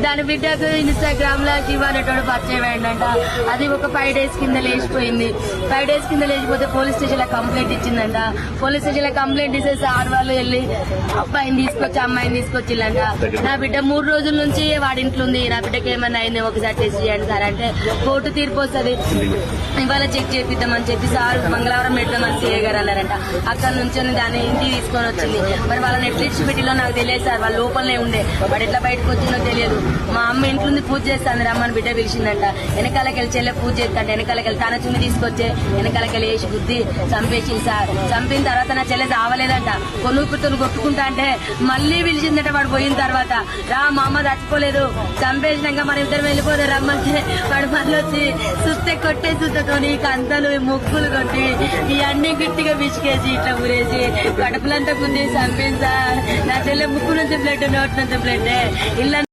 దాని బిడ్డకు ఇన్స్టాగ్రామ్ లో శివ అనేటోడు పరిచయం అయ్యండంట. అది ఒక 5 days కింద లేచిపోయింది. 5 days కింద లేచిపోతే పోలీస్ స్టేషన్ లో కంప్లైంట్ ఇచ్చిందంట. పోలీస్ స్టేషన్ లో కంప్లైంట్ ఇస్తే సార్ వాళ్ళు వెళ్ళి అబ్బాయిని తీసుకొచ్చి అమ్మాయిని తీసుకొచ్చిల్లంట. నా బిడ్డ 3 రోజుల నుంచి వాడింట్లో ఉంది, నా బిడ్డకి ఏమన్నా అయింది ఒకసారి టెస్ట్ చేయండి సార్ అంటే కోర్టు తీర్పు వస్తుంది, ఇవాళ చెక్ చేపిద్దామని చెప్పి సార్ మంగళవారం పెట్టమని సీఏ గారు అన్నారంట. అక్కడ నుంచి దాన్ని ఇంటికి తీసుకొని వచ్చింది. మరి వాళ్ళ నెట్ఫ్లిక్స్ పెట్టిలో నాకు తెలియదు సార్, వాళ్ళ లోపలనే ఉండే, వాడు ఎట్లా బయటకు వచ్చిందో తెలియదు. మా అమ్మ ఇంట్లో పూజ చేస్తాను రమ్మని బిడ్డ పిలిచిందంట. వెనకాలకెళ్ళి చెల్లె పూజ చేస్తాంట, వెనకాలకెళ్ళి తన చుమ్మి తీసుకొచ్చే వెనకాలకెళ్ళి వేసి బుద్ధి చంపేసింది సార్. చంపిన తర్వాత నా చెల్లె రావలేదంట, కొనుక్కుతో కొట్టుకుంటా అంటే మళ్ళీ పిలిచిందట. వాడు పోయిన తర్వాత రా మా అమ్మ చచ్చిపోలేదు, చంపేసినాక మన ఇద్దరు వెళ్ళిపోతే రమ్మంటే వాడు మళ్ళీ వచ్చి సుత్తే కొట్టే సుత్తతోని కంతలు ముక్కులు కొట్టి ఇవన్నీ గట్టిగా విసికేసి ఇట్లా ఊరేసి కడుపులంతా గుద్ది చంపింది సార్. నా చెల్లె ముక్కు నుంచి బ్లడ్, నోటి నుంచి బ్లడ్. ఇల్లు